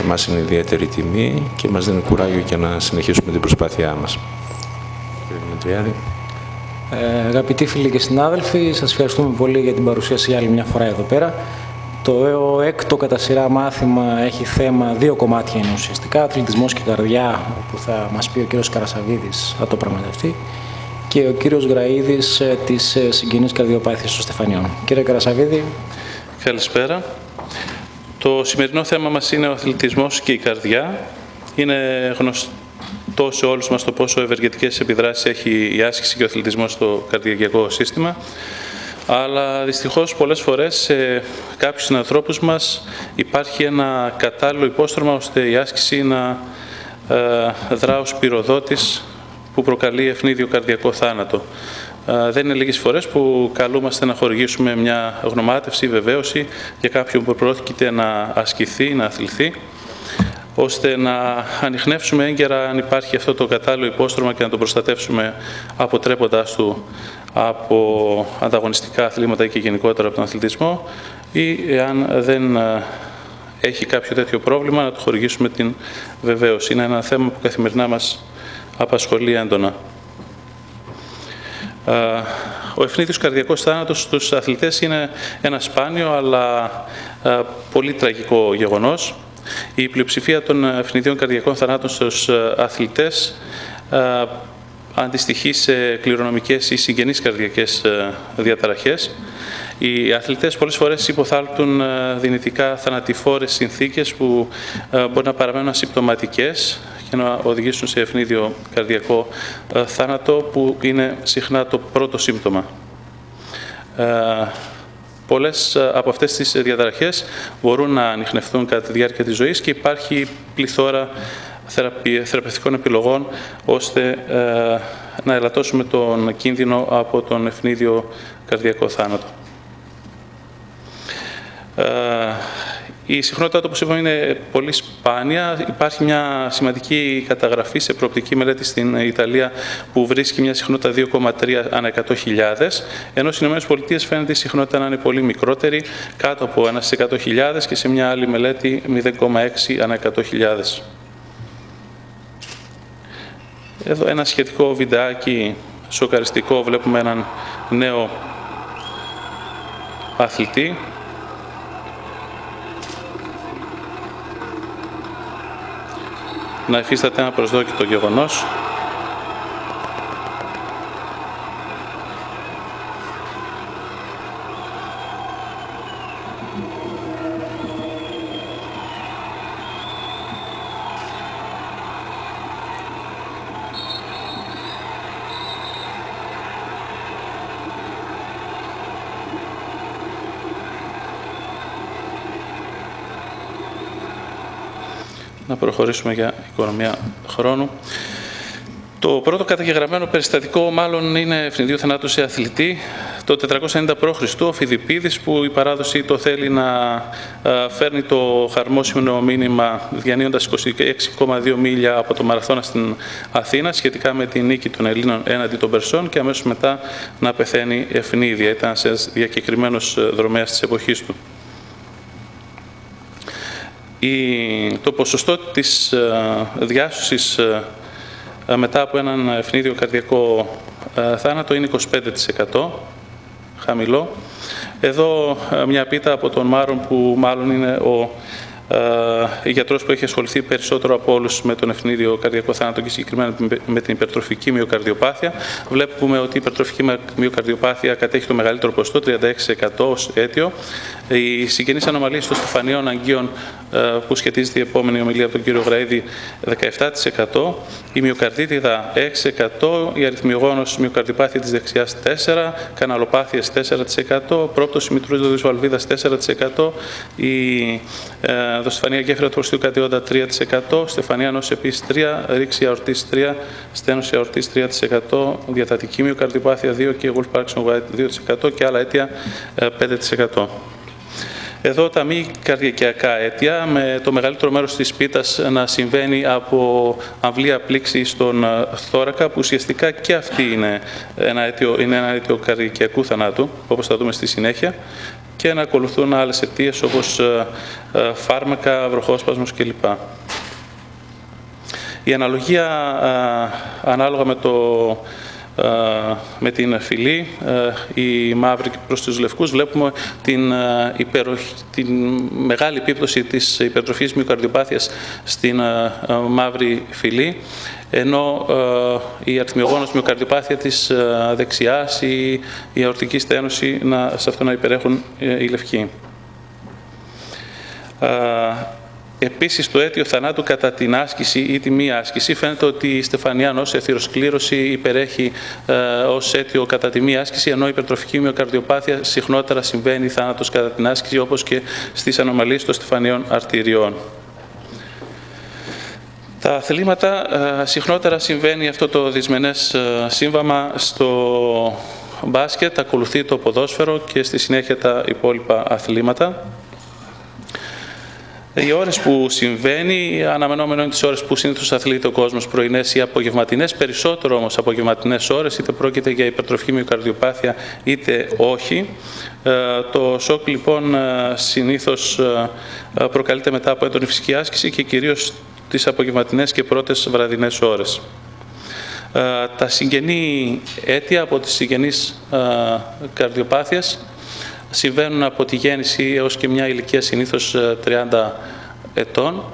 για μας είναι ιδιαίτερη τιμή και μας δίνει κουράγιο και να συνεχίσουμε την προσπάθειά μας. Κύριε Δημητριάδη. Αγαπητοί φίλοι και συνάδελφοι, σας ευχαριστούμε πολύ για την παρουσίαση άλλη μια φορά εδώ πέρα. Το έκτο κατά σειρά μάθημα έχει θέμα, δύο κομμάτια είναι ουσιαστικά, αθλητισμός και καρδιά, όπου θα μας πει ο κύριος Καρασαβίδης, θα το πραγματευτεί, και ο κύριος Γραίδης της συγγενής καρδιοπάθειας των Στεφανιών. Κύριε Καρασαβίδη. Καλησπέρα. Το σημερινό θέμα μας είναι ο αθλητισμός και η καρδιά. Είναι γνωστό σε όλους μας το πόσο ευεργετικές επιδράσεις έχει η άσκηση και ο αθλητισμός στο καρδιακό σύστημα. Αλλά δυστυχώς πολλές φορές σε κάποιους συνανθρώπους μας υπάρχει ένα κατάλληλο υπόστρωμα ώστε η άσκηση να δρά ως πυροδότης που προκαλεί ευνίδιο καρδιακό θάνατο. Δεν είναι λίγες φορές που καλούμαστε να χορηγήσουμε μια γνωμάτευση ή βεβαίωση για κάποιον που πρόκειται να ασκηθεί, να αθληθεί, ώστε να ανιχνεύσουμε έγκαιρα αν υπάρχει αυτό το κατάλληλο υπόστρωμα και να τον προστατεύσουμε αποτρέποντάς του από ανταγωνιστικά αθλήματα ή και γενικότερα από τον αθλητισμό, ή αν δεν έχει κάποιο τέτοιο πρόβλημα να του χορηγήσουμε την βεβαίωση. Είναι ένα θέμα που καθημερινά μας απασχολεί έντονα. Ο ευνίδιος καρδιακός θάνατος στους αθλητές είναι ένα σπάνιο αλλά πολύ τραγικό γεγονός. Η πλειοψηφία των ευνηδίων καρδιακών θανάτων στους αθλητές αντιστοιχεί σε κληρονομικές ή συγγενείς καρδιακές διαταραχές. Οι αθλητές πολλές φορές υποθάλπτουν δυνητικά θανατηφόρες συνθήκες που μπορεί να παραμένουν ασυμπτωματικές και να οδηγήσουν σε ευνίδιο καρδιακό θάνατο, που είναι συχνά το πρώτο σύμπτωμα. Πολλές από αυτές τις διαταραχές μπορούν να ανιχνευτούν κατά τη διάρκεια της ζωής και υπάρχει πληθώρα θεραπευτικών επιλογών ώστε να ελαττώσουμε τον κίνδυνο από τον ευνίδιο καρδιακό θάνατο. Η συχνότητά του, όπως είπαμε, είναι πολύ σπάνια. Υπάρχει μια σημαντική καταγραφή σε προοπτική μελέτη στην Ιταλία που βρίσκει μια συχνότητα 2,3 ανά 100.000, ενώ στις ΗΠΑ φαίνεται η συχνότητα να είναι πολύ μικρότερη, κάτω από 1 στις 100.000, και σε μια άλλη μελέτη 0,6 ανά 100.000. Εδώ ένα σχετικό βιντεάκι σοκαριστικό. Βλέπουμε έναν νέο αθλητή να υφίσταται ένα προσδόκητο γεγονός. Να προχωρήσουμε για οικονομία χρόνου. Το πρώτο καταγεγραμμένο περιστατικό μάλλον είναι ευνηδίου θανάτου σε αθλητή. Το 490 π.Χ. ο Φιδιππίδης, που η παράδοση το θέλει να φέρνει το χαρμόσυνο μήνυμα διανύοντας 26,2 μίλια από το Μαραθώνα στην Αθήνα σχετικά με τη νίκη των Ελλήνων έναντι των Περσών και αμέσως μετά να πεθαίνει ευνίδια. Ήταν σε διακεκριμένος δρομέας της εποχής του. Το ποσοστό της διάσωσης μετά από έναν ευνίδιο καρδιακό θάνατο είναι 25%, χαμηλό. Εδώ μια πίτα από τον Μάρον, που μάλλον είναι ο γιατρός που έχει ασχοληθεί περισσότερο από όλους με τον ευνίδιο καρδιακό θάνατο και συγκεκριμένα με την υπερτροφική μυοκαρδιοπάθεια. Βλέπουμε ότι η υπερτροφική μυοκαρδιοπάθεια κατέχει το μεγαλύτερο ποσοστό, 36% ως αίτιο. Οι συγγενείς ανομαλίες των Στεφανιών Αγγείων, που σχετίζεται η επόμενη ομιλία από τον κύριο Γραίδη, 17%. Η μυοκαρδίτιδα 6%, η αριθμιογόνος μυοκαρδιοπάθεια της δεξιάς 4%, καναλοπάθειες 4%, πρόπτωση μητρούς δοδής βαλβίδας 4%, η δοστεφανία γέφυρα του ορστίου κατιόντα 3%, στεφανία νόσης 3%, ρήξη αορτής 3%, στένωση αορτής 3%, διατατική μυοκαρδιοπάθεια 2% και Wolff Parkinson White 2% και άλλα αίτια 5%. Εδώ τα μη καρδιακιακά αίτια, με το μεγαλύτερο μέρος της πίτας να συμβαίνει από αμβλία πλήξη στον θώρακα, που ουσιαστικά και αυτή είναι ένα αίτιο καρδιακιακού θανάτου, όπως θα δούμε στη συνέχεια. και να ακολουθούν άλλες αιτίες όπως φάρμακα, βροχόσπασμος κλπ. Η αναλογία ανάλογα με την φυλή, η μαύρη προς τους λευκούς, βλέπουμε την μεγάλη επίπτωση της υπερτροφής μυοκαρδιοπάθειας στην μαύρη φυλή, ενώ η αριθμιογόνος μυοκαρδιοπάθεια της δεξιάς ή η αορτική στένωση σε αυτό να υπερέχουν οι λευκοί. Επίσης, το αίτιο θανάτου κατά την άσκηση ή τη μη άσκηση, φαίνεται ότι η στεφανιαία νόσια θυροσκλήρωση υπερέχει ως αίτιο κατά τη μη άσκηση, ενώ η υπερτροφική μυοκαρδιοπάθεια συχνότερα συμβαίνει θάνατος κατά την άσκηση, όπως και στις ανομαλίες των στεφανιαίων αρτηριών. Τα αθλήματα, συχνότερα συμβαίνει αυτό το δυσμενές σύμβαμα στο μπάσκετ, ακολουθεί το ποδόσφαιρο και στη συνέχεια τα υπόλοιπα αθλήματα. Οι ώρες που συμβαίνει, αναμενόμενο είναι τις ώρες που συνήθως αθλείται ο κόσμος, πρωινές ή απογευματινές, περισσότερο όμως απογευματινές ώρες, είτε πρόκειται για υπερτροφική μυοκαρδιοπάθεια είτε όχι. Το σοκ λοιπόν συνήθως προκαλείται μετά από έντονη φυσική άσκηση και κυρίως τις απογευματινές και πρώτες βραδινές ώρες. Τα συγγενή αίτια από τις συγγενείς καρδιοπάθειας συμβαίνουν από τη γέννηση έως και μια ηλικία συνήθως 30 ετών.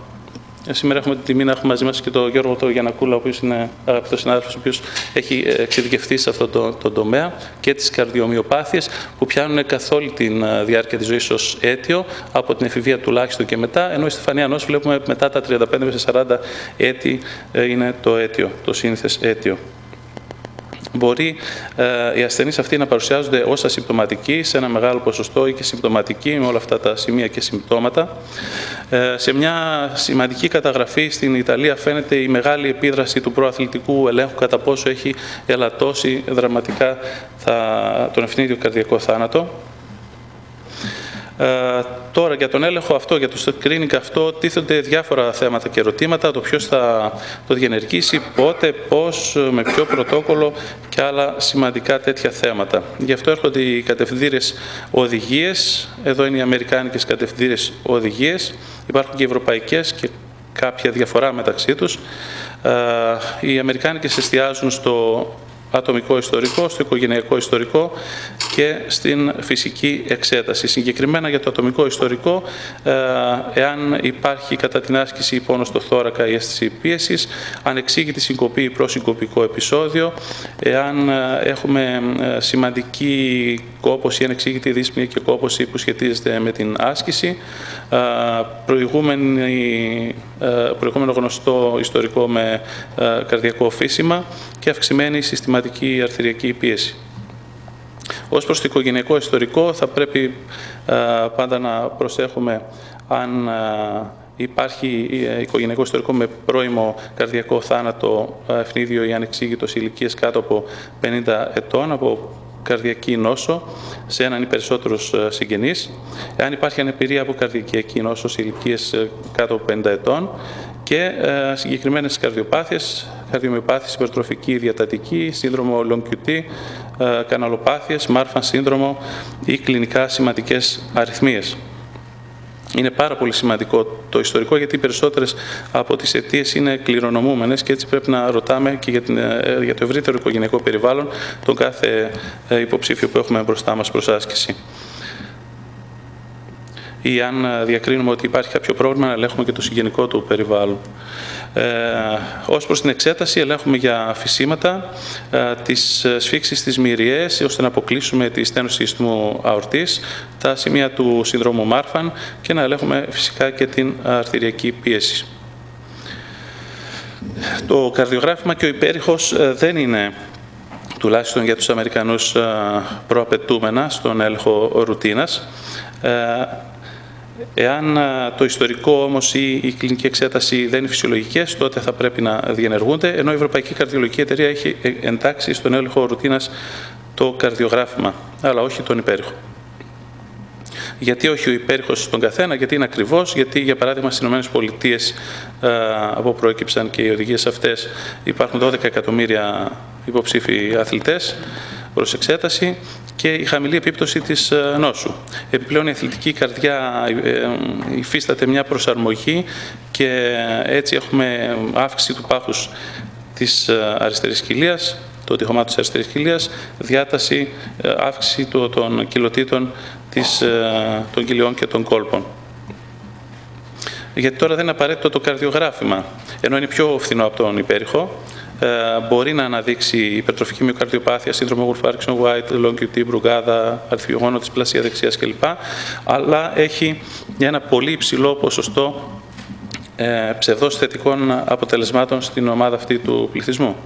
Σήμερα έχουμε την τιμή να έχουμε μαζί μας και τον Γιώργο τον Γιαννακούλα, ο οποίος είναι αγαπητός συνάδελφος, ο οποίος έχει εξειδικευτεί σε αυτό το τομέα, και τις καρδιομυοπάθειες που πιάνουν καθ' όλη τη διάρκεια της ζωής ως αίτιο, από την εφηβεία τουλάχιστον και μετά, ενώ η στεφανιαία νόσο βλέπουμε μετά τα 35 με 40 έτη είναι το αίτιο, το σύνηθες αίτιο. Μπορεί οι ασθενείς αυτοί να παρουσιάζονται ως ασυμπτωματικοί σε ένα μεγάλο ποσοστό ή και συμπτωματικοί με όλα αυτά τα σημεία και συμπτώματα. Σε μια σημαντική καταγραφή στην Ιταλία φαίνεται η μεγάλη επίδραση του προαθλητικού ελέγχου κατά πόσο έχει ελαττώσει δραματικά τον ευνίδιο καρδιακό θάνατο. Τώρα για τον έλεγχο αυτό, για το screening αυτό, τίθενται διάφορα θέματα και ερωτήματα, το ποιος θα το διενεργήσει, πότε, πώς, με ποιο πρωτόκολλο και άλλα σημαντικά τέτοια θέματα. Γι' αυτό έρχονται οι κατευθυντήριες οδηγίες, εδώ είναι οι αμερικάνικες κατευθυντήριες οδηγίες, υπάρχουν και οι ευρωπαϊκές και κάποια διαφορά μεταξύ τους. Οι αμερικάνικες εστιάζουν στο ατομικό ιστορικό, στο οικογενειακό ιστορικό και στην φυσική εξέταση. Συγκεκριμένα για το ατομικό ιστορικό, εάν υπάρχει κατά την άσκηση πόνο στο θώρακα ή αίσθηση πίεσης, ανεξήγητη συγκοπή ή προσυγκοπικό επεισόδιο, εάν έχουμε σημαντική κόπωση, ανεξήγητη δύσπνοια και κόπωση που σχετίζεται με την άσκηση, προηγούμενο γνωστό ιστορικό με καρδιακό φύσιμα και αυξημένη συστηματική αρτηριακή πίεση. Ως προς το οικογενειακό ιστορικό θα πρέπει πάντα να προσέχουμε αν υπάρχει οικογενειακό ιστορικό με πρώιμο καρδιακό θάνατο, ευνίδιο ή ανεξήγητος ηλικίας κάτω από 50 ετών, από καρδιακή νόσο σε έναν ή περισσότερους συγγενείς, εάν υπάρχει ανεπηρία από καρδιακή νόσο σε ηλικίες κάτω από 50 ετών και συγκεκριμένες καρδιοπάθειες, καρδιομυοπάθειες, υπερτροφική, διατατική, σύνδρομο long QT, καναλοπάθειες, Marfan σύνδρομο ή κλινικά σημαντικές αρρυθμίες. Είναι πάρα πολύ σημαντικό το ιστορικό, γιατί οι περισσότερες από τις αιτίες είναι κληρονομούμενες και έτσι πρέπει να ρωτάμε και για το ευρύτερο οικογενειακό περιβάλλον τον κάθε υποψήφιο που έχουμε μπροστά μας προς άσκηση. Ή αν διακρίνουμε ότι υπάρχει κάποιο πρόβλημα, να ελέγχουμε και το συγγενικό του περιβάλλον. Ως προς την εξέταση, ελέγχουμε για φυσήματα, τις σφίξεις της μυριαίες, ώστε να αποκλείσουμε τη στένωση ιστμού αορτής, τα σημεία του συνδρόμου Marfan και να ελέγχουμε φυσικά και την αρτηριακή πίεση. Το καρδιογράφημα και ο υπέρηχος δεν είναι, τουλάχιστον για τους Αμερικανούς, προαπαιτούμενα στον έλεγχο ρουτίνας. Εάν το ιστορικό όμως ή η κλινική εξέταση δεν είναι φυσιολογικές, τότε θα πρέπει να διενεργούνται, ενώ η Ευρωπαϊκή Καρδιολογική Εταιρεία έχει εντάξει στον έλεγχο ρουτίνας το καρδιογράφημα, αλλά όχι τον υπέρηχο. Γιατί όχι ο υπέρηχος στον καθένα, γιατί είναι ακριβώς, γιατί για παράδειγμα στις ΗΠΑ, από προέκυψαν και οι οδηγίες αυτές, υπάρχουν 12 εκατομμύρια υποψήφοι αθλητές προς εξέταση και η χαμηλή επίπτωση της νόσου. Επιπλέον η αθλητική καρδιά υφίσταται μια προσαρμογή και έτσι έχουμε αύξηση του πάχους της αριστερής κοιλίας, το τυχωμάτου της αριστερής κοιλίας, διάταση, αύξηση των κοιλωτήτων των κοιλιών και των κόλπων. Γιατί τώρα δεν είναι απαραίτητο το καρδιογράφημα, ενώ είναι πιο φθηνό από τον υπέρηχο. Μπορεί να αναδείξει υπερτροφική μυοκαρδιοπάθεια, σύνδρομο Wolff-Parkinson-White, long QT, μπρουγκάδα, αριθμογόνο της πλασία δεξιάς κλπ. Αλλά έχει ένα πολύ υψηλό ποσοστό ψευδώς θετικών αποτελεσμάτων στην ομάδα αυτή του πληθυσμού.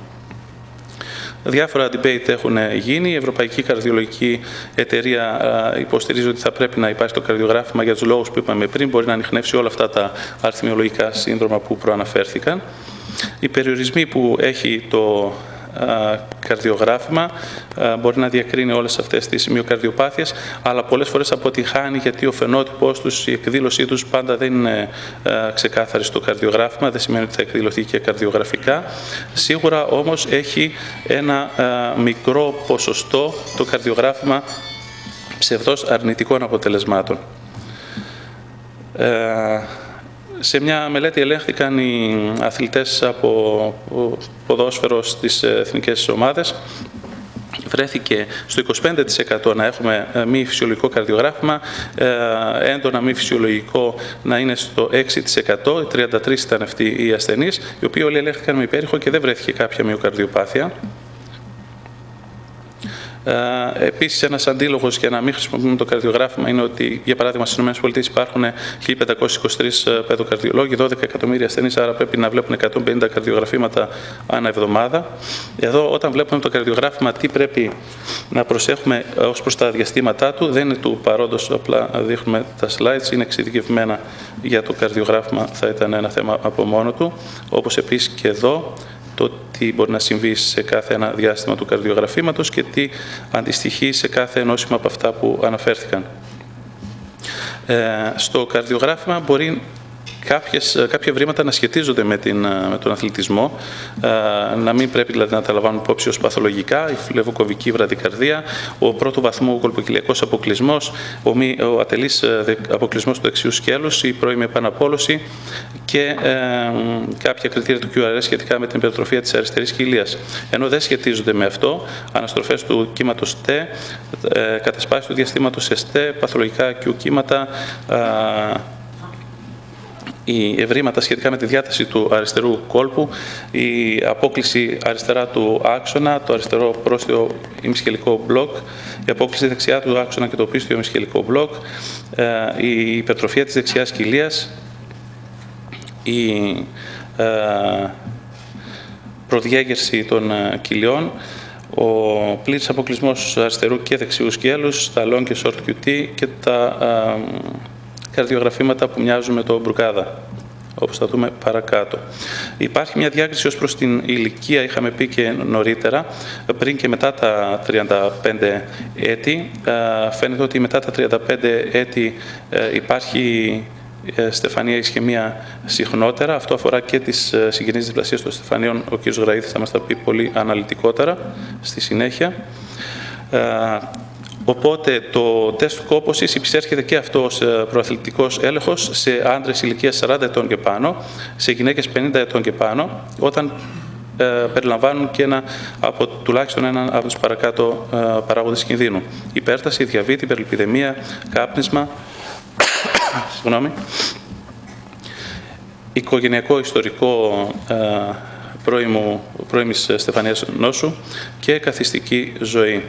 Διάφορα debate έχουν γίνει. Η Ευρωπαϊκή Καρδιολογική Εταιρεία υποστηρίζει ότι θα πρέπει να υπάρχει το καρδιογράφημα για τους λόγους που είπαμε πριν. Μπορεί να ανιχνεύσει όλα αυτά τα αριθμιολογικά σύνδρομα που προαναφέρθηκαν. Οι περιορισμοί που έχει το καρδιογράφημα μπορεί να διακρίνει όλες αυτές τις μυοκαρδιοπάθειες, αλλά πολλές φορές αποτυχάνει γιατί ο φαινότυπος τους, η εκδήλωσή τους πάντα δεν είναι ξεκάθαρη στο καρδιογράφημα, δεν σημαίνει ότι θα εκδηλωθεί και καρδιογραφικά. Σίγουρα όμως έχει ένα μικρό ποσοστό το καρδιογράφημα ψευδώς αρνητικών αποτελεσμάτων. Σε μια μελέτη ελέγχθηκαν οι αθλητές από ποδόσφαιρο στις εθνικές ομάδες. Βρέθηκε στο 25% να έχουμε μη φυσιολογικό καρδιογράφημα, έντονα μη φυσιολογικό να είναι στο 6%, 33 ήταν αυτοί οι ασθενείς, οι οποίοι όλοι ελέγχθηκαν με υπέρηχο και δεν βρέθηκε κάποια μυοκαρδιοπάθεια. Επίσης, ένας αντίλογος για να μην χρησιμοποιούμε το καρδιογράφημα είναι ότι, για παράδειγμα, στις ΗΠΑ υπάρχουν 1.523 παιδοκαρδιολόγοι, 12 εκατομμύρια ασθενείς, άρα πρέπει να βλέπουν 150 καρδιογραφήματα ανά εβδομάδα. Εδώ, όταν βλέπουμε το καρδιογράφημα, τι πρέπει να προσέχουμε ως προς τα διαστήματά του, δεν είναι του παρόντος, απλά δείχνουμε τα slides, είναι εξειδικευμένα για το καρδιογράφημα, θα ήταν ένα θέμα από μόνο του, όπως επίσης και εδώ, το τι μπορεί να συμβεί σε κάθε ένα διάστημα του καρδιογραφήματος και τι αντιστοιχεί σε κάθε νόσημα από αυτά που αναφέρθηκαν. Στο καρδιογράφημα μπορεί κάποια ευρήματα να σχετίζονται με τον αθλητισμό, να μην πρέπει δηλαδή να τα λαμβάνουν υπόψη ως παθολογικά, η φλεβοκομβική βραδικαρδία, ο πρώτου βαθμού κολποκυλιακός αποκλεισμός, ο ατελής αποκλεισμός του δεξιού σκέλους, η πρώιμη επαναπόλωση και κάποια κριτήρια του QRS σχετικά με την υπερτροφία της αριστερής κοιλίας. Ενώ δεν σχετίζονται με αυτό, αναστροφές του κύματος T, κατασπάσεις του διαστήματος ST, παθολογικά Q κύματα, οι ευρήματα σχετικά με τη διάταση του αριστερού κόλπου, η απόκλιση αριστερά του άξονα, το αριστερό πρόστιο ημισχελικό μπλοκ, η απόκλιση δεξιά του άξονα και το πίστιο ημισχελικό μπλοκ, η υπερτροφία της δεξιάς κοιλίας, η προδιέγερση των κοιλιών, ο πλήρης αποκλεισμός αριστερού και δεξιού σκέλους, τα long και short QT και τα καρδιογραφήματα που μοιάζουν με το μπρουκάδα, όπως θα δούμε παρακάτω. Υπάρχει μια διάκριση ως προς την ηλικία, είχαμε πει και νωρίτερα, πριν και μετά τα 35 έτη. Φαίνεται ότι μετά τα 35 έτη υπάρχει στεφανία ισχυμία συχνότερα. Αυτό αφορά και τις συγγενείς διπλασίες των στεφανίων. Ο κ. Γραίδης θα μας τα πει πολύ αναλυτικότερα στη συνέχεια. Οπότε το τεστ κόπωσης υπησέρχεται και αυτό ως προαθλητικός έλεγχος σε άντρες ηλικίας 40 ετών και πάνω, σε γυναίκες 50 ετών και πάνω, όταν περιλαμβάνουν και τουλάχιστον έναν από τους παρακάτω παράγοντες κινδύνου. Υπέρταση, διαβήτη, υπερλιπιδεμία, κάπνισμα, οικογενειακό ιστορικό πρώιμης στεφανίας νόσου και καθιστική ζωή.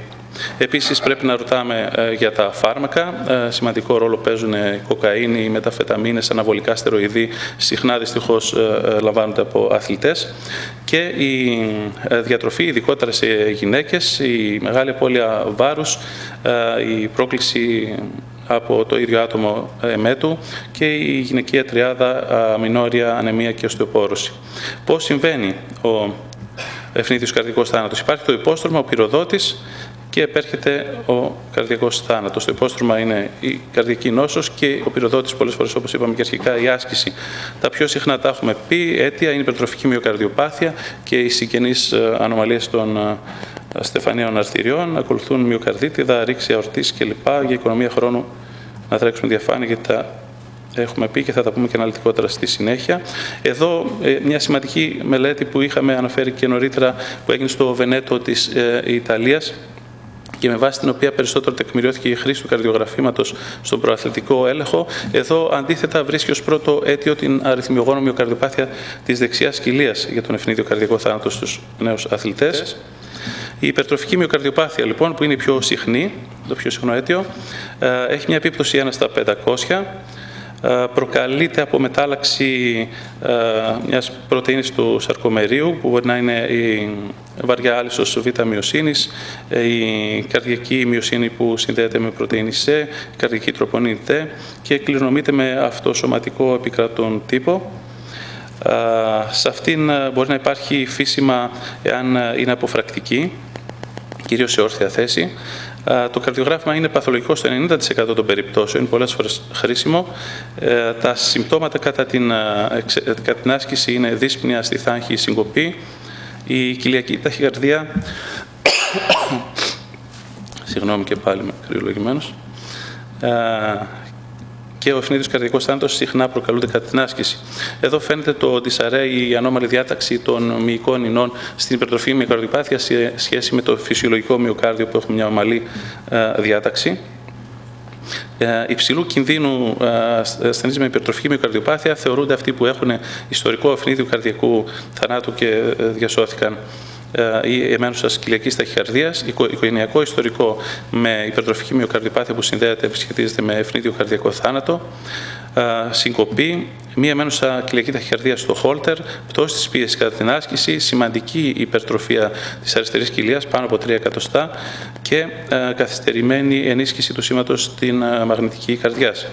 Επίσης πρέπει να ρωτάμε για τα φάρμακα. Σημαντικό ρόλο παίζουν η κοκαίνη, οι μεταφεταμίνες, αναβολικά στεροειδή, συχνά δυστυχώς λαμβάνονται από αθλητές. Και η διατροφή, ειδικότερα σε γυναίκες, η μεγάλη απώλεια βάρους, η πρόκληση από το ίδιο άτομο εμέτου και η γυναικεία τριάδα αμινόρια, ανεμία και οστεοπόρωση. Πώς συμβαίνει ο ευνίδιος καρδικός θάνατος? Υπάρχει το υπόστρωμα, ο πυροδότης, και επέρχεται ο καρδιακός θάνατος. Το υπόστρωμα είναι η καρδιακή νόσος και ο πυροδότης, πολλές φορές, όπως είπαμε και αρχικά, η άσκηση. Τα πιο συχνά τα έχουμε πει, αίτια είναι η υπερτροφική μυοκαρδιοπάθεια και οι συγγενείς ανομαλίες των στεφανίων αρτηριών, ακολουθούν μυοκαρδίτιδα, ρήξη αορτής κλπ. Για οικονομία χρόνου να τρέξουμε διαφάνεια, γιατί τα έχουμε πει και θα τα πούμε και αναλυτικότερα στη συνέχεια. Εδώ μια σημαντική μελέτη που είχαμε αναφέρει και νωρίτερα, που έγινε στο Βενέτο της Ιταλίας, και με βάση την οποία περισσότερο τεκμηριώθηκε η χρήση του καρδιογραφήματος στον προαθλητικό έλεγχο. Εδώ αντίθετα βρίσκει ως πρώτο αίτιο την αριθμιογόνο μυοκαρδιοπάθεια της δεξιάς κοιλίας για τον ευνίδιο καρδιακό θάνατο στους νέους αθλητές. Η υπερτροφική μυοκαρδιοπάθεια, λοιπόν, που είναι η πιο συχνή, το πιο συχνό αίτιο, έχει μια επίπτωση 1 στα 500. Προκαλείται από μετάλλαξη μιας πρωτεΐνης του σαρκομερίου, που μπορεί να είναι η βαριά άλυσος β' μυοσύνης, η καρδιακή μυοσύνη που συνδέεται με πρωτεΐνη C, η καρδιακή τροπονίνη T, και κληρονομείται με αυτοσωματικό επικρατών τύπο. Σε αυτήν μπορεί να υπάρχει φύσιμα εάν είναι αποφρακτική, κυρίως σε όρθια θέση. Το καρδιογράφημα είναι παθολογικό στο 90% των περιπτώσεων, είναι πολλές φορές χρήσιμο. Τα συμπτώματα κατά την άσκηση είναι δύσπνοια, στιθάγχη, συγκοπή. Η κοιλιακή ταχυκαρδία, συγγνώμη και πάλι είμαι κρυολογημένος, και ο ευνίδιος καρδιακός θάνατος συχνά προκαλούνται κατά την άσκηση. Εδώ φαίνεται το disarray, η ανώμαλη διάταξη των μυϊκών ινών στην υπερτροφική μυοκαρδιοπάθεια σε σχέση με το φυσιολογικό μυοκάρδιο, που έχουμε μια ομαλή διάταξη. Υψηλού κινδύνου ασθενείς με υπερτροφική μυοκαρδιοπάθεια θεωρούνται αυτοί που έχουν ιστορικό ευνίδιου καρδιακού θανάτου και διασώθηκαν, ή εμένουσας κοιλιακής ταχυκαρδίας, οικογενειακό ιστορικό με υπερτροφική μυοκαρδιοπάθεια που σχετίζεται με ευνίδιο καρδιακό θάνατο, συγκοπή, μία εμένουσα κοιλιακή ταχυκαρδία στο χόλτερ, πτώση της πίεσης κατά την άσκηση, σημαντική υπερτροφία της αριστερής κοιλίας, πάνω από 3 εκατοστά, και καθυστερημένη ενίσχυση του σήματος στην μαγνητική καρδιάς.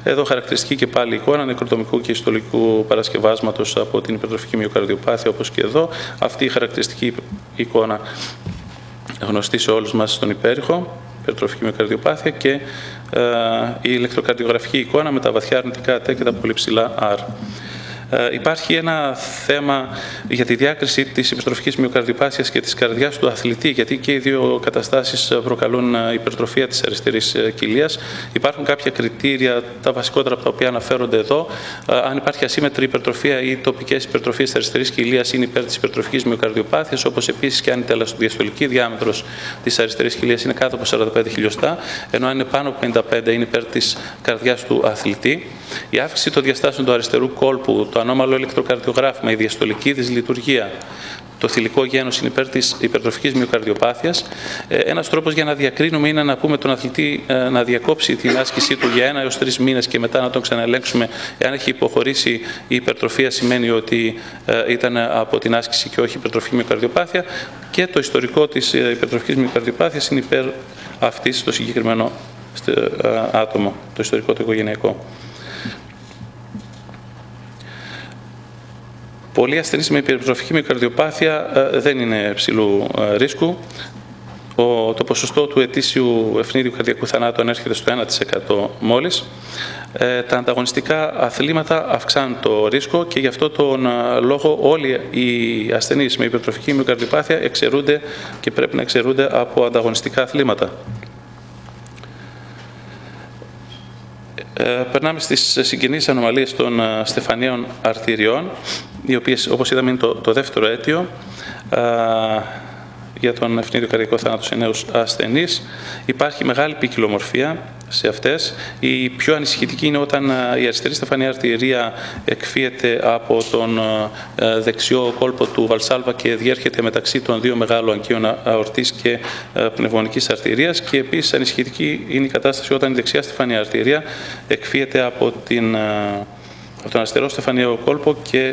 Εδώ χαρακτηριστική και πάλι εικόνα νεκροτομικού και ιστολικού παρασκευάσματος από την υπερτροφική μυοκαρδιοπάθεια, όπως και εδώ. Αυτή η χαρακτηριστική εικόνα γνωστή σε όλους μας στον υπέρηχο, υπερτροφική μυοκαρδιοπάθεια, και η ηλεκτροκαρδιογραφική εικόνα με τα βαθιά αρνητικά T και τα πολύ ψηλά R. Υπάρχει ένα θέμα για τη διάκριση της υπερτροφικής μυοκαρδιοπάθειας και της καρδιάς του αθλητή, γιατί και οι δύο καταστάσεις προκαλούν υπερτροφία της αριστερής κοιλίας. Υπάρχουν κάποια κριτήρια, τα βασικότερα από τα οποία αναφέρονται εδώ. Αν υπάρχει ασύμμετρη υπερτροφία ή τοπικές υπερτροφίες της αριστερής κοιλίας, είναι υπέρ της υπερτροφικής μυοκαρδιοπάθειας, όπως επίσης και αν η τελαστοδιαστολική διάμετρος της αριστερής κοιλίας είναι κάτω από 45 χιλιοστά, ενώ αν είναι πάνω από 55 είναι υπέρ της καρδιάς του αθλητή. Η αύξηση των διαστάσεων του αριστερού κόλπου, το ανώμαλο ηλεκτροκαρδιογράφημα, η διαστολική δυσλειτουργία, το θηλυκό γένος είναι υπέρ της υπερτροφικής μυοκαρδιοπάθειας. Ένας τρόπος για να διακρίνουμε είναι να πούμε τον αθλητή να διακόψει την άσκησή του για 1 έως 3 μήνες και μετά να τον ξαναελέγξουμε. Εάν έχει υποχωρήσει η υπερτροφία, σημαίνει ότι ήταν από την άσκηση και όχι υπερτροφική μυοκαρδιοπάθεια, και το ιστορικό της υπερτροφικής μυοκαρδιοπάθειας είναι υπέρ αυτής στο συγκεκριμένο άτομο, το ιστορικό το οικογενειακό. Πολλοί ασθενείς με υπερτροφική μυοκαρδιοπάθεια δεν είναι ψηλού ρίσκου. Το ποσοστό του ετήσιου ευνίδιου καρδιακού θανάτου ανέρχεται στο 1% μόλις. Τα ανταγωνιστικά αθλήματα αυξάνουν το ρίσκο, και γι' αυτό τον λόγο όλοι οι ασθενείς με υπερτροφική μυοκαρδιοπάθεια εξαιρούνται και πρέπει να εξαιρούνται από ανταγωνιστικά αθλήματα. Περνάμε στις συγγενείς ανομαλίες των στεφανίων αρτηριών, οι οποίες, όπως είδαμε, είναι το δεύτερο αίτιο για τον ευνίδιο καρδιακό θάνατο σε νέους ασθενείς. Υπάρχει μεγάλη ποικιλομορφία σε αυτές. Η πιο ανησυχητική είναι όταν η αριστερή στεφανία αρτηρία εκφύεται από τον δεξιό κόλπο του βαλσάλβα και διέρχεται μεταξύ των δύο μεγάλων αγκίων αορτής και πνευμονικής αρτηρίας, και επίσης ανησυχητική είναι η κατάσταση όταν η δεξιά στεφανία αρτηρία εκφύεται από τον αριστερό στεφανιαίο κόλπο και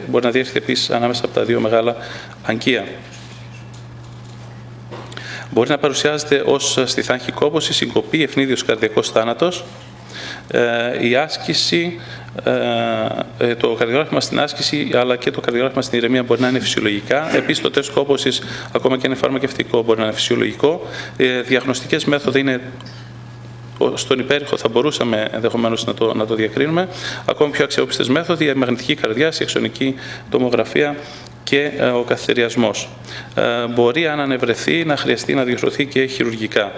μπορεί να διέρχεται επίσης ανάμεσα από τα δύο μεγάλα αγκία. Μπορεί να παρουσιάζεται ως στιθάγχη κόπωση, συγκοπή, ευνίδιος καρδιακός θάνατος. Η άσκηση, το καρδιογράφημα στην άσκηση αλλά και το καρδιογράφημα στην ηρεμία μπορεί να είναι φυσιολογικά. Επίσης, το τεστ κόπωσης, ακόμα και αν είναι φαρμακευτικό, μπορεί να είναι φυσιολογικό. Διαγνωστικές μέθοδοι είναι στον υπέρηχο, θα μπορούσαμε ενδεχομένως να το διακρίνουμε. Ακόμα πιο αξιόπιστες μέθοδοι, η μαγνητική καρδιάς, η αξονική τομογραφία και ο καθυριασμός. Μπορεί, αν ανεβρεθεί, να χρειαστεί να διορθωθεί και χειρουργικά.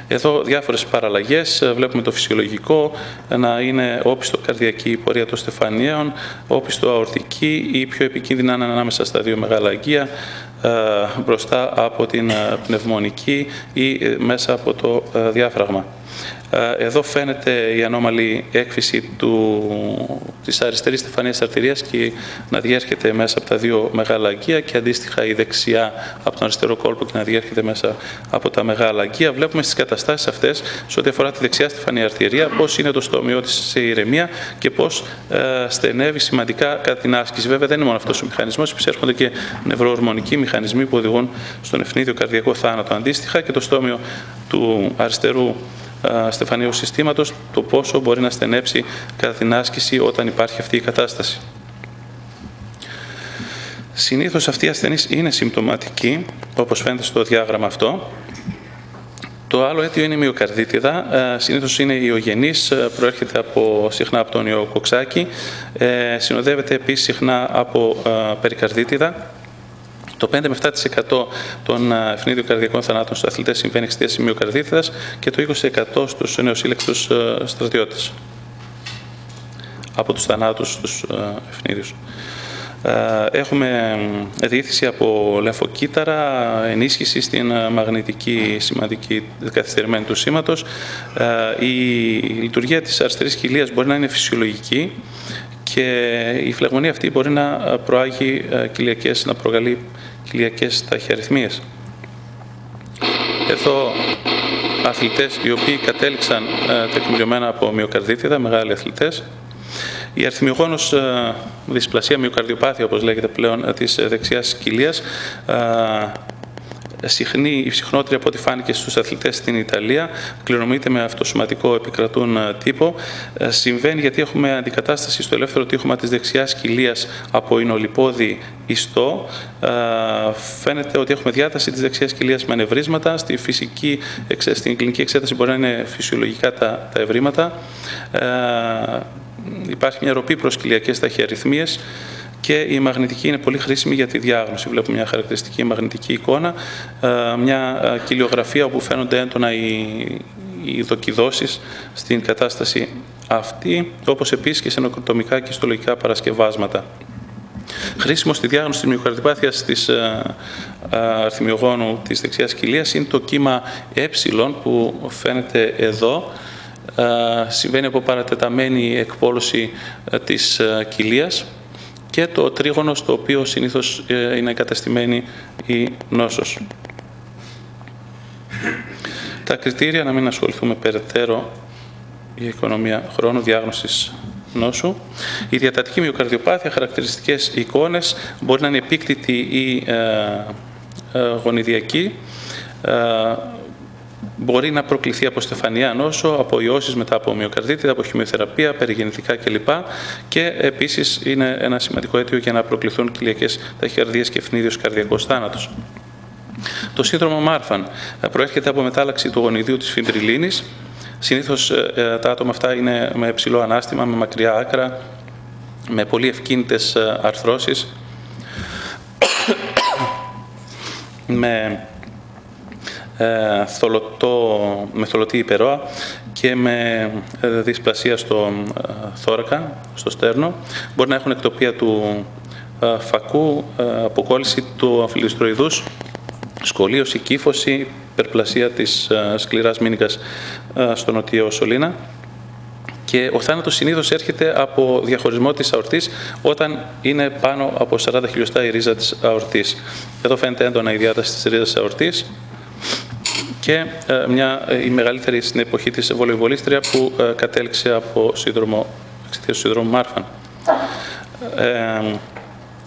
Εδώ διάφορες παραλλαγές. Βλέπουμε το φυσιολογικό να είναι όπιστο καρδιακή πορεία των στεφανίων, όπιστο αορτική ή πιο επικίνδυνα είναι ανάμεσα στα δύο μεγάλα αγκία, μπροστά από την πνευμονική ή μέσα από το διάφραγμα. Εδώ φαίνεται η ανώμαλη έκφυση της αριστερής στεφανίας αρτηρίας και να διέρχεται μέσα από τα δύο μεγάλα αγκία και αντίστοιχα η δεξιά από τον αριστερό κόλπο και να διέρχεται μέσα από τα μεγάλα αγκία. Βλέπουμε στις καταστάσεις αυτές, σε ό,τι αφορά τη δεξιά στεφανία αρτηρία, πώς είναι το στόμιό της σε ηρεμία και πώς στενεύει σημαντικά κατά την άσκηση. Βέβαια δεν είναι μόνο αυτός ο μηχανισμός, επισέρχονται και νευροορμονικοί μηχανισμοί που οδηγούν στον ευνίδιο καρδιακό θάνατο. Αντίστοιχα και το στόμιο του αριστερού στεφανίου συστήματος, το πόσο μπορεί να στενέψει κατά την άσκηση όταν υπάρχει αυτή η κατάσταση. Συνήθως αυτοί οι ασθενείς είναι συμπτωματικοί, όπως φαίνεται στο διάγραμμα αυτό. Το άλλο αίτιο είναι η μυοκαρδίτιδα. Συνήθως είναι ιογενής, προέρχεται συχνά από τον ιό κοξάκι. Συνοδεύεται επίσης συχνά από περικαρδίτιδα. Το 5 με 7% των ευνίδιων καρδιακών θανάτων στους αθλητές συμβαίνει εξαιτίας της μυοκαρδίτιδας και το 20% στους νεοσύλλεκτους στρατιώτες από τους θανάτους στους ευνίδιους. Έχουμε διήθηση από λεμφοκύτταρα, ενίσχυση στην μαγνητική σημαντική καθυστερημένη του σήματος. Η λειτουργία της αριστερής κοιλίας μπορεί να είναι φυσιολογική και η φλεγμονή αυτή μπορεί να προάγει να προκαλεί κοιλιακές ταχυαριθμίες. Εδώ αθλητές οι οποίοι κατέληξαν τεκμηριωμένα από μυοκαρδίτιδα, μεγάλοι αθλητές. Η αριθμιογόνος δυσπλασία, μυοκαρδιοπάθεια, όπως λέγεται πλέον, της δεξιάς κοιλίας, η συχνότερη από ό,τι φάνηκε στους αθλητές στην Ιταλία, κληρονομείται με αυτοσωματικό επικρατούν τύπο. Συμβαίνει γιατί έχουμε αντικατάσταση στο ελεύθερο τείχομα της δεξιάς κοιλίας από ινολιπόδι ιστό. Φαίνεται ότι έχουμε διάταση της δεξιάς κοιλίας με ανεβρίσματα. Στην κλινική εξέταση μπορεί να είναι φυσιολογικά τα ευρήματα. Υπάρχει μια ροπή προς κοιλιακές ταχυαριθμίες και η μαγνητική είναι πολύ χρήσιμη για τη διάγνωση. Βλέπουμε μια χαρακτηριστική μαγνητική εικόνα, μια κοιλιογραφία όπου φαίνονται έντονα οι δοκιδώσεις στην κατάσταση αυτή, όπως επίσης και σε νοκροτομικά και ιστολογικά παρασκευάσματα. Χρήσιμο στη διάγνωση της μυοκαρδιοπάθειας της αριθμιογόνου της δεξιάς κοιλίας είναι το κύμα ε που φαίνεται εδώ. Συμβαίνει από παρατεταμένη εκπόλωση της κοιλίας και το τρίγωνο στο οποίο συνήθως είναι εγκαταστημένη η νόσος. Τα κριτήρια, να μην ασχοληθούμε περαιτέρω για οικονομία χρόνου διάγνωσης νόσου. Η διατατική μυοκαρδιοπάθεια, χαρακτηριστικές εικόνες, μπορεί να είναι επίκτητη ή γονιδιακή. Μπορεί να προκληθεί από στεφανία νόσο, από ιώσεις μετά από μυοκαρδίτιδα, από χημειοθεραπεία, περιγεννητικά κλπ. Και επίσης είναι ένα σημαντικό αίτιο για να προκληθούν κοιλιακές ταχυκαρδίες και ευνίδιος καρδιακός θάνατος. Το σύνδρομο Μάρφαν προέρχεται από μετάλλαξη του γονιδίου της φιμπριλίνης. Συνήθως τα άτομα αυτά είναι με ψηλό ανάστημα, με μακριά άκρα, με πολύ ευκίνητες αρθρώσεις, με θολωτή υπερόα και με δυσπλασία στο θώρακα, στο στέρνο. Μπορεί να έχουν εκτοπία του φακού, αποκόλληση του αμφιλιστροειδούς, σκολίωση, κύφωση, υπερπλασία της σκληράς μήνικας στο νοτιό σωλήνα. Και ο θάνατος συνήθως έρχεται από διαχωρισμό της αορτής όταν είναι πάνω από 40 χιλιοστά η ρίζα της αορτής. Εδώ φαίνεται έντονα η διάταση της ρίζας της αορτής και η μεγαλύτερη στην εποχή της βολεϊβολίστρια που κατέληξε από εξαιτίας του σύνδρομου Μάρφαν.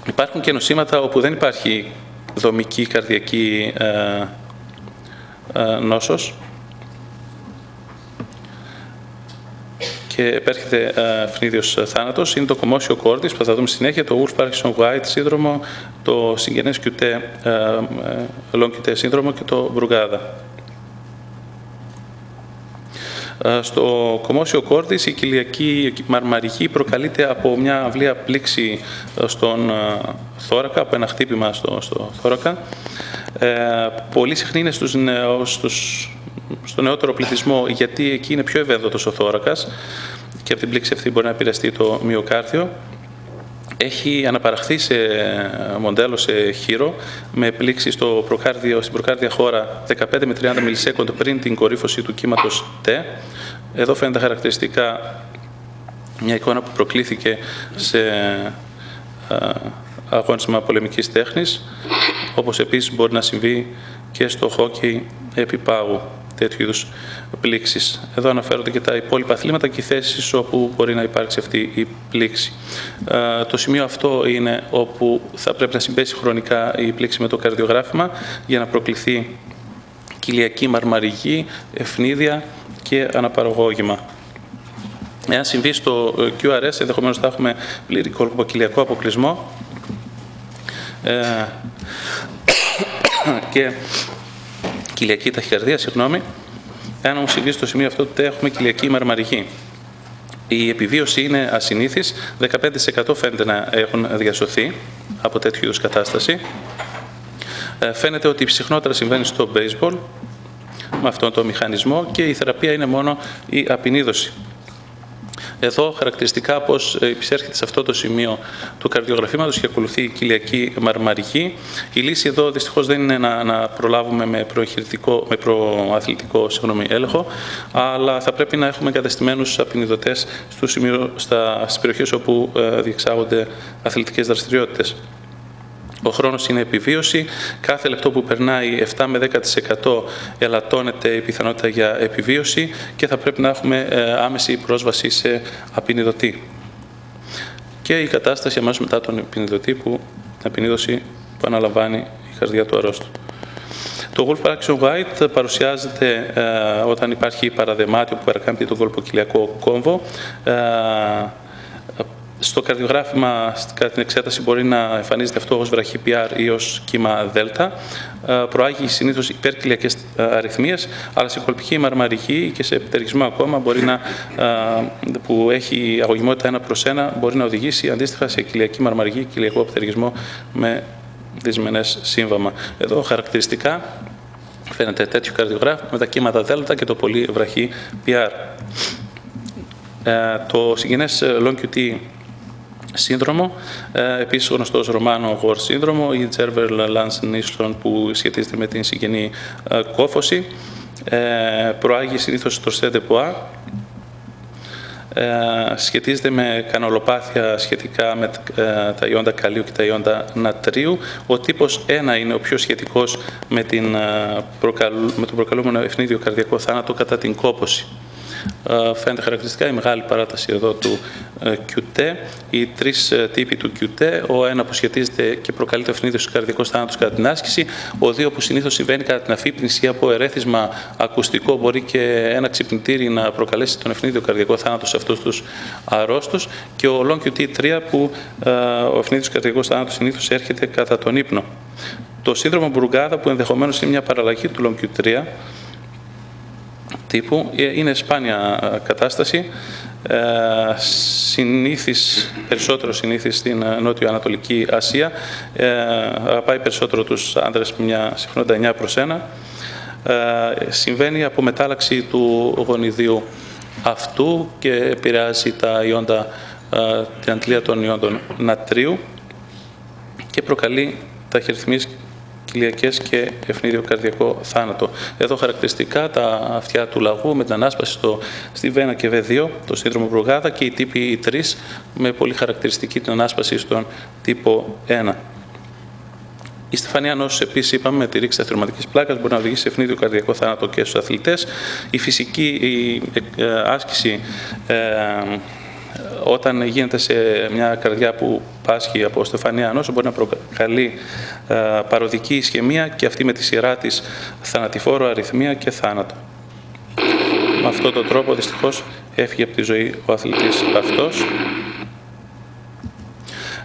Υπάρχουν και νοσήματα όπου δεν υπάρχει δομική καρδιακή νόσος και επέρχεται ευνίδιος θάνατος. Είναι το κομμόσιο κόρτης που θα δούμε συνέχεια, το Wolff-Parkinson-White σύνδρομο, το συγγενές QT, long QT σύνδρομο και το Μπρουγκάδα. Στο κομμόσιο κόρτης η κοιλιακή μαρμαρική προκαλείται από μια αυλαία πλήξη στον θώρακα, από ένα χτύπημα στο θώρακα. Πολύ συχνή είναι στο νεότερο πληθυσμό, γιατί εκεί είναι πιο ευαίσθητος ο θώρακας και από την πλήξη αυτή μπορεί να επηρεαστεί το μυοκάρδιο. Έχει αναπαραχθεί σε μοντέλο, σε χείρο, με πλήξη στην προκάρδια χώρα 15 με 30 μιλισέκοντ πριν την κορύφωση του κύματος T. Εδώ φαίνεται χαρακτηριστικά μια εικόνα που προκλήθηκε σε αγώνισμα πολεμικής τέχνης, όπως επίσης μπορεί να συμβεί και στο χόκκι επί πάγου, τέτοιου είδους πλήξεις. Εδώ αναφέρονται και τα υπόλοιπα αθλήματα και οι θέσεις όπου μπορεί να υπάρξει αυτή η πλήξη. Το σημείο αυτό είναι όπου θα πρέπει να συμπέσει χρονικά η πλήξη με το καρδιογράφημα για να προκληθεί κοιλιακή μαρμαρική, ευνίδια και αναπαραγώγημα. Εάν συμβεί στο QRS, ενδεχομένως θα έχουμε πλήρη κολποκυλιακό αποκλεισμό και κοιλιακή ταχυκαρδία, Εάν όμως συμβεί στο σημείο αυτό, τότε έχουμε κοιλιακή μαρμαρική. Η επιβίωση είναι ασυνήθις, 15% φαίνεται να έχουν διασωθεί από τέτοιου είδους κατάσταση. Φαίνεται ότι συχνότερα συμβαίνει στο baseball με αυτόν τον μηχανισμό και η θεραπεία είναι μόνο η απεινίδωση. Εδώ χαρακτηριστικά πως επισέρχεται σε αυτό το σημείο του καρδιογραφήματος και ακολουθεί η κοιλιακή μαρμαρική. Η λύση εδώ δυστυχώς δεν είναι να προλάβουμε με προαθλητικό έλεγχο, αλλά θα πρέπει να έχουμε εγκατεστημένους απεινιδωτές στις περιοχές όπου διεξάγονται αθλητικές δραστηριότητες. Ο χρόνος είναι επιβίωση. Κάθε λεπτό που περνάει 7 με 10% ελαττώνεται η πιθανότητα για επιβίωση και θα πρέπει να έχουμε άμεση πρόσβαση σε απεινιδωτή. Και η κατάσταση αμέσως μετά τον απεινιδωτή, την απεινίδωση που αναλαμβάνει η καρδιά του αρρώστου. Το Wolf Action White παρουσιάζεται όταν υπάρχει παραδεμάτιο που παρακάμπτει τον κολποκυλιακό κόμβο. Στο καρδιογράφημα, κατά την εξέταση, μπορεί να εμφανίζεται αυτό ως βραχή PR ή ως κύμα Δέλτα. Προάγει συνήθως υπερκυλιακές αρρυθμίες, αλλά σε κολπική μαρμαρική και σε επιτεργισμό ακόμα που έχει αγωγημότητα 1/1 μπορεί να οδηγήσει αντίστοιχα σε κοιλιακή μαρμαρική και κοιλιακό επιτεργισμό με δυσμενές σύμβαμα. Εδώ χαρακτηριστικά φαίνεται τέτοιο καρδιογράφημα με τα κύματα Δέλτα και το πολύ βραχή PR. Το συγγενές long QT σύνδρομο, επίσης γνωστό ως Ρωμάνο Γορ σύνδρομο ή Τζέρβερ-Λάνσεν-Νίσλον που σχετίζεται με την συγγενή κόφωση, προάγει συνήθως το ΣΕΔΕΠΟΑ, σχετίζεται με καναλοπάθεια σχετικά με τα ιόντα καλίου και τα ιόντα νατρίου. Ο τύπος 1 είναι ο πιο σχετικός με τον προκαλούμενο ευνίδιο καρδιακό θάνατο κατά την κόπωση. Φαίνεται χαρακτηριστικά η μεγάλη παράταση εδώ του QT, οι τρεις τύποι του QT, ο ένα που σχετίζεται και προκαλεί το ευνίδιο καρδιακό θάνατο κατά την άσκηση, ο δύο που συνήθως συμβαίνει κατά την αφύπνιση από ερέθισμα ακουστικό, μπορεί και ένα ξυπνητήρι να προκαλέσει τον ευνίδιο καρδιακό θάνατο σε αυτούς τους αρρώστους, και ο long QT3 που ο ευνίδιος καρδιακός θάνατος συνήθως έρχεται κατά τον ύπνο. Το σύνδρομο Μπουργκάδα, που ενδεχομένως είναι μια παραλλαγή του long QT3 τύπου, είναι σπάνια κατάσταση, περισσότερο συνήθις στην Νότιο-Ανατολική Ασία, αγαπάει περισσότερο τους άνδρες με μια συχνότητα 9/1, συμβαίνει από μετάλλαξη του γονιδίου αυτού και επηρεάζει την αντλία των ιόντων νατρίου και προκαλεί ταχυριθμίες κοιλιακές και ευνίδιο καρδιακό θάνατο. Εδώ χαρακτηριστικά τα αυτιά του λαγού με την ανάσπαση στη βένα και V2, το σύνδρομο Μπουργκάδα, και οι τύποι 3 με πολύ χαρακτηριστική την ανάσπαση στον τύπο 1. Η στεφανία νόσους, επίσης είπαμε, με τη ρήξη αθληματικής πλάκας μπορεί να οδηγήσει σε ευνίδιο καρδιακό θάνατο και στους αθλητές. Η φυσική άσκηση όταν γίνεται σε μια καρδιά που πάσχει από στεφανία νόσο μπορεί να προκαλεί παροδική ισχαιμία και αυτή με τη σειρά της θανατηφόρο αρρυθμία και θάνατο. Με αυτόν τον τρόπο δυστυχώς έφυγε από τη ζωή ο αθλητής αυτός.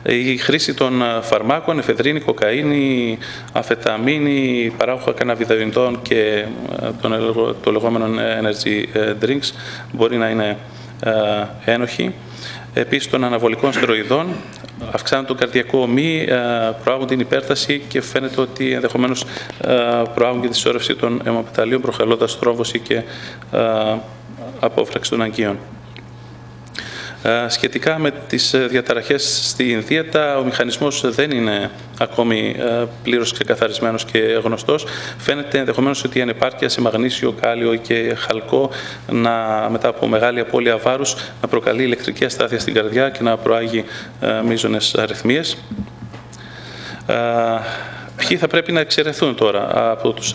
Η χρήση των φαρμάκων, εφεδρίνη, κοκαίνη, αμφεταμίνη, παράγωγα καναβιδοειδών και το λεγόμενο energy drinks μπορεί να είναι ένοχοι. Επίσης των αναβολικών στεροειδών αυξάνουν τον καρδιακό ομή, προάγουν την υπέρταση και φαίνεται ότι ενδεχομένως προάγουν και τη συσσόρευση των αιμοπεταλίων, προκαλώντας θρόμβωση και απόφραξη των αγκίων. Σχετικά με τις διαταραχές στην δίαιτα, ο μηχανισμός δεν είναι ακόμη πλήρως ξεκαθαρισμένος και γνωστός. Φαίνεται ενδεχομένως ότι η ανεπάρκεια σε μαγνήσιο, κάλιο και χαλκό μετά από μεγάλη απώλεια βάρους να προκαλεί ηλεκτρική αστάθεια στην καρδιά και να προάγει μείζονες αρρυθμίες. Ποιοι θα πρέπει να εξαιρεθούν τώρα από τους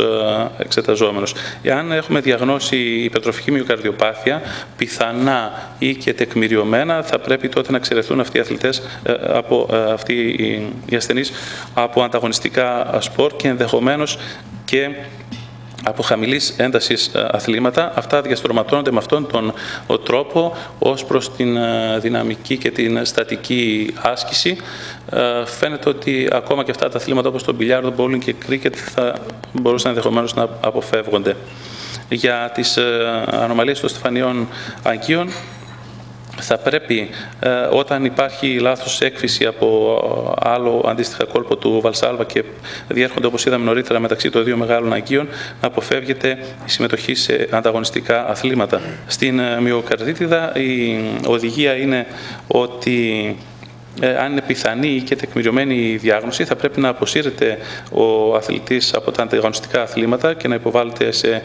εξεταζόμενους? Εάν έχουμε διαγνώσει υπερτροφική μυοκαρδιοπάθεια, πιθανά ή και τεκμηριωμένα, θα πρέπει τότε να εξαιρεθούν αυτοί οι αθλητές, αυτοί οι ασθενείς από ανταγωνιστικά σπορ και ενδεχομένως και από χαμηλής έντασης αθλήματα. Αυτά διαστρωματώνονται με αυτόν τον τρόπο ως προς την δυναμική και την στατική άσκηση. Φαίνεται ότι ακόμα και αυτά τα αθλήματα όπως το μπιλιάρδο, bowling και κρίκετ θα μπορούσαν ενδεχομένως να αποφεύγονται. Για τις ανομαλίες των στεφανιών αγκίων, θα πρέπει όταν υπάρχει λάθος έκφυση από άλλο αντίστοιχα κόλπο του Βαλσάλβα και διέρχονται, όπως είδαμε νωρίτερα, μεταξύ των δύο μεγάλων αγκίων, να αποφεύγεται η συμμετοχή σε ανταγωνιστικά αθλήματα. Στην μυοκαρδίτιδα η οδηγία είναι ότι αν είναι πιθανή και τεκμηριωμένη η διάγνωση, θα πρέπει να αποσύρεται ο αθλητής από τα ανταγωνιστικά αθλήματα και να υποβάλλεται σε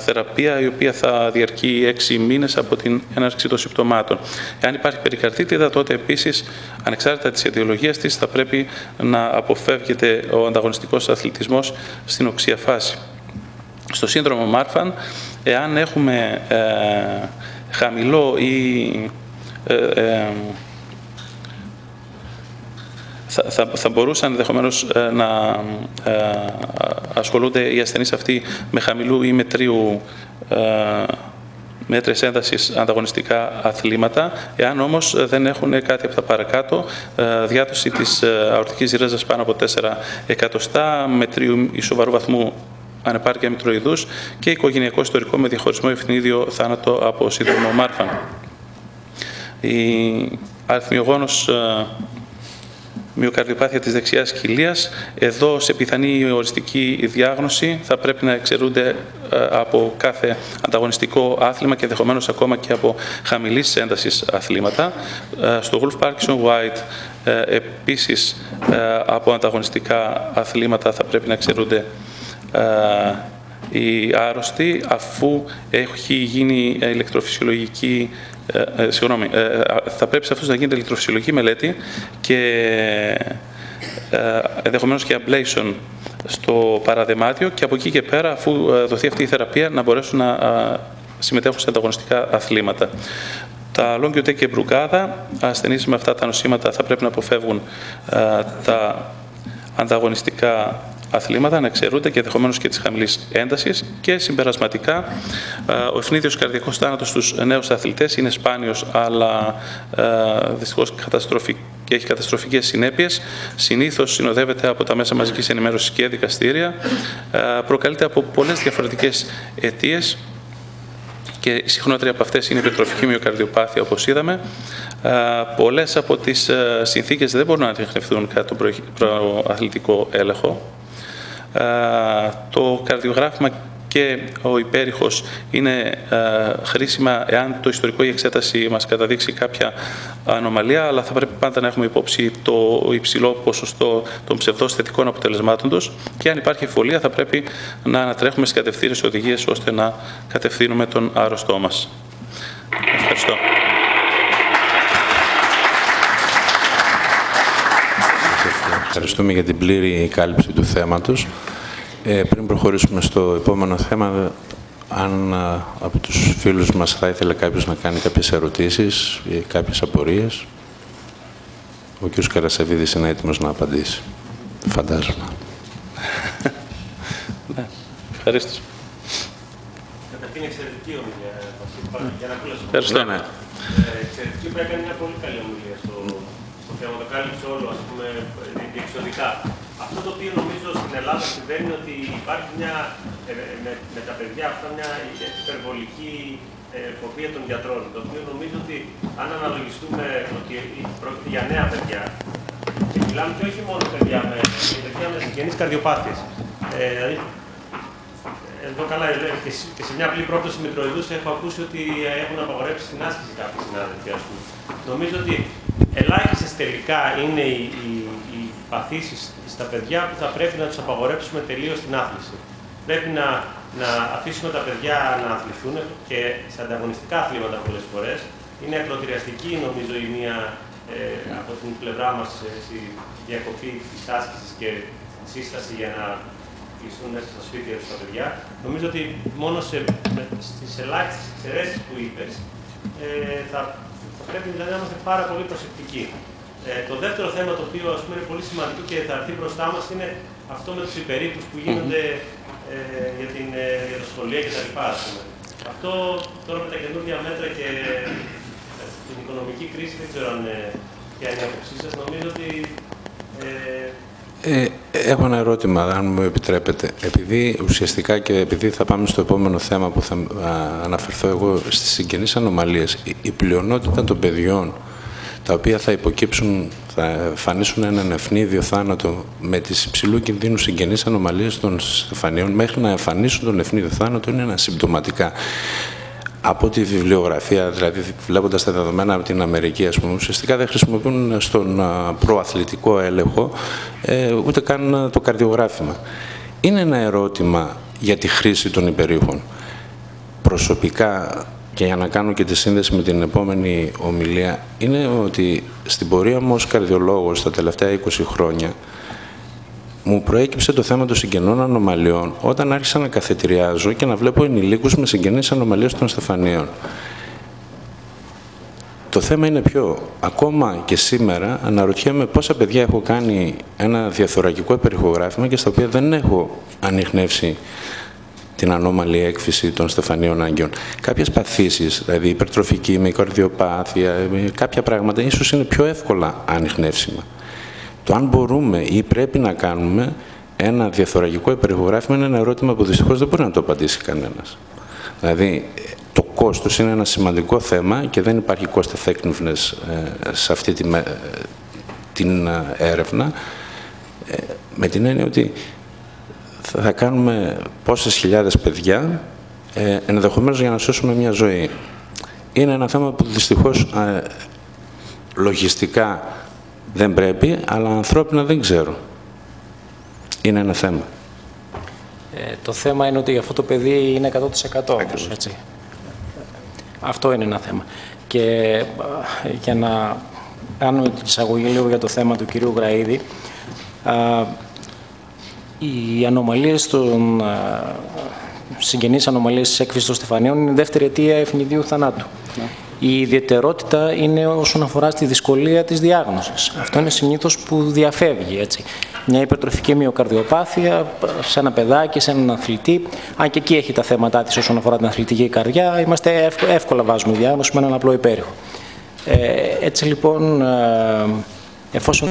θεραπεία η οποία θα διαρκεί 6 μήνες από την έναρξη των συμπτωμάτων. Αν υπάρχει περικαρδίτιδα, τότε επίσης, ανεξάρτητα της αιτιολογίας της, θα πρέπει να αποφεύγεται ο ανταγωνιστικός αθλητισμός στην οξία φάση. Στο σύνδρομο Μάρφαν, εάν έχουμε χαμηλό ή θα μπορούσαν ενδεχομένως να ασχολούνται οι ασθενείς αυτοί με χαμηλού ή μετρίου μέτρες έντασης ανταγωνιστικά αθλήματα, εάν όμως δεν έχουν κάτι από τα παρακάτω, διάδοση της αορτικής ρέζας πάνω από 4 εκατοστά, μετρίου ή σοβαρού βαθμού ανεπάρκεια μητροειδούς και οικογενειακό ιστορικό με διαχωρισμό ευθυνίδιο θάνατο από σύνδρομο Μάρφαν. Η αριθμιογόνος μυοκαρδιοπάθεια της δεξιάς κοιλίας, εδώ σε πιθανή οριστική διάγνωση θα πρέπει να εξαιρούνται από κάθε ανταγωνιστικό άθλημα και ενδεχομένως ακόμα και από χαμηλής έντασης αθλήματα. Στο Wolff Parkinson White επίσης από ανταγωνιστικά αθλήματα θα πρέπει να εξαιρούνται οι άρρωστοι, αφού έχει γίνει ηλεκτροφυσιολογική θα πρέπει σε αυτούς να γίνεται ηλεκτροφυσιολογική μελέτη και ενδεχομένως και ablation στο παραδαιμάτιο και από εκεί και πέρα, αφού δοθεί αυτή η θεραπεία, να μπορέσουν να συμμετέχουν σε ανταγωνιστικά αθλήματα. Τα Longueuil και Μπρουγκάδα, ασθενείς με αυτά τα νοσήματα θα πρέπει να αποφεύγουν τα ανταγωνιστικά αθλήματα, να εξαιρούνται και ενδεχομένως και της χαμηλής έντασης. Και συμπερασματικά, ο ευνίδιος καρδιακός θάνατος στους νέους αθλητές είναι σπάνιος, αλλά δυστυχώς και έχει καταστροφικές συνέπειες. Συνήθως συνοδεύεται από τα μέσα μαζικής ενημέρωσης και δικαστήρια. Προκαλείται από πολλές διαφορετικές αιτίες και η συχνότερη από αυτές είναι η υπερτροφική μυοκαρδιοπάθεια, όπως είδαμε. Πολλές από τις συνθήκες δεν μπορούν να ανιχνευτούν κατά τον προαθλητικό έλεγχο. Το καρδιογράφημα και ο υπέρηχος είναι χρήσιμα εάν το ιστορικό ή η εξέταση μας καταδείξει κάποια ανομαλία, αλλά θα πρέπει πάντα να έχουμε υπόψη το υψηλό ποσοστό των ψευδώς θετικών αποτελεσμάτων τους και αν υπάρχει εμβολία θα πρέπει να ανατρέχουμε στις κατευθύνες οδηγίες ώστε να κατευθύνουμε τον άρρωστό μας. Ευχαριστώ. Ευχαριστούμε για την πλήρη κάλυψη του θέματος. Πριν προχωρήσουμε στο επόμενο θέμα, αν από τους φίλους μας θα ήθελε κάποιος να κάνει κάποιες ερωτήσεις ή κάποιες απορίες, ο κ. Καρασεβίδης είναι έτοιμος να απαντήσει. Φαντάζομαι. Ναι, ευχαριστώ. Καταρχήν εξαιρετική ομιλία, για να ακούσω. Ευχαριστώ. Εξαιρετική, που έκανε μια πολύ καλή ομιλία στο θέμα, το κάλυψε όλο, ας πούμε, διεξοδικά. Αυτό το οποίο νομίζω στην Ελλάδα συμβαίνει είναι ότι υπάρχει με τα παιδιά αυτά μια υπερβολική φοβία των γιατρών. Το οποίο νομίζω ότι αν αναλογιστούμε ότι πρόκειται για νέα παιδιά, και μιλάμε και όχι μόνο παιδιά με συγγενείς καρδιοπάθειες. Δηλαδή, εδώ καλά, και σε μια απλή πρόπτωση μητροειδούς έχω ακούσει ότι έχουν απαγορέψει την άσκηση κάποιοι συνάδελφοι, ας πούμε. Νομίζω ότι ελάχιστες τελικά είναι οι παθήσεις στα παιδιά που θα πρέπει να τους απαγορέψουμε τελείως την άθληση. Πρέπει να αφήσουμε τα παιδιά να αθληθούν και σε ανταγωνιστικά αθλήματα πολλές φορές. Είναι ακροτηριαστική, νομίζω, η μία από την πλευρά μας στη διακοπή της άσκησης και σύσταση για να κλειστούν μέσα στα σπίτια τους τα παιδιά. Νομίζω ότι μόνο στις ελάχιστες εξαιρέσεις που είπες θα πρέπει να είμαστε πάρα πολύ προσεκτικοί. Το δεύτερο θέμα, το οποίο ας πούμε, είναι πολύ σημαντικό και θα έρθει μπροστά μας, είναι αυτό με τους υπερήχους που γίνονται για τα σχολεία κτλ. Αυτό τώρα με τα καινούργια μέτρα και την οικονομική κρίση, δεν ξέρω αν ποια είναι η άποψή σας. Νομίζω ότι έχω ένα ερώτημα, αν μου επιτρέπετε. Επειδή ουσιαστικά και επειδή θα πάμε στο επόμενο θέμα που θα αναφερθώ εγώ στις συγγενείς ανομαλίες, η πλειονότητα των παιδιών τα οποία θα υποκύψουν, θα εμφανίσουν έναν ευνίδιο θάνατο με τις υψηλού κινδύνου συγγενείς ανομαλίες των στεφανίων, μέχρι να εμφανίσουν τον ευνίδιο θάνατο, είναι ασυμπτωματικά. Από τη βιβλιογραφία, δηλαδή βλέποντας τα δεδομένα από την Αμερική, ας πούμε, ουσιαστικά δεν χρησιμοποιούν στον προαθλητικό έλεγχο ούτε καν το καρδιογράφημα. Είναι ένα ερώτημα για τη χρήση των υπερήχων. Προσωπικά, και για να κάνω και τη σύνδεση με την επόμενη ομιλία, είναι ότι στην πορεία μου ως καρδιολόγος τα τελευταία 20 χρόνια μου προέκυψε το θέμα των συγγενών ανομαλιών όταν άρχισα να καθετηριάζω και να βλέπω ενηλίκους με συγγενείς ανομαλίες των στεφανίων. Το θέμα είναι ποιο. Ακόμα και σήμερα αναρωτιέμαι πόσα παιδιά έχω κάνει ένα διαθωρακικό υπερηχογράφημα και στα οποία δεν έχω ανιχνεύσει την ανώμαλη έκφυση των στεφανίων άγγιων. Κάποιες παθήσεις, δηλαδή υπερτροφική, με καρδιοπάθεια, κάποια πράγματα ίσως είναι πιο εύκολα ανιχνεύσιμα. Το αν μπορούμε ή πρέπει να κάνουμε ένα διαθωρακικό υπερηχογράφημα είναι ένα ερώτημα που δυστυχώς δεν μπορεί να το απαντήσει κανένας. Δηλαδή, το κόστος είναι ένα σημαντικό θέμα και δεν υπάρχει cost effectiveness σε αυτή την έρευνα, με την έννοια ότι θα κάνουμε πόσες χιλιάδες παιδιά, ενδεχομένως για να σώσουμε μια ζωή. Είναι ένα θέμα που δυστυχώς λογιστικά δεν πρέπει, αλλά ανθρώπινα δεν ξέρω. Είναι ένα θέμα. Το θέμα είναι ότι αυτό το παιδί είναι 100% όμως, έτσι. Αυτό είναι ένα θέμα. Και για να κάνουμε την εισαγωγή λίγο για το θέμα του κυρίου Γραΐδη, οι ανομαλίες των συγγενείς ανομαλίες της έκφυσης των στεφανίων είναι η δεύτερη αιτία ευνηδίου θανάτου. Η ιδιαιτερότητα είναι όσον αφορά στη δυσκολία της διάγνωσης. Αυτό είναι συνήθως που διαφεύγει, έτσι. Μια υπερτροφική μυοκαρδιοπάθεια σε ένα παιδάκι, σε έναν αθλητή, αν και εκεί έχει τα θέματα της όσον αφορά την αθλητική καρδιά, εύκολα βάζουμε διάγνωση με έναν απλό υπέρηχο. Έτσι λοιπόν, εφόσον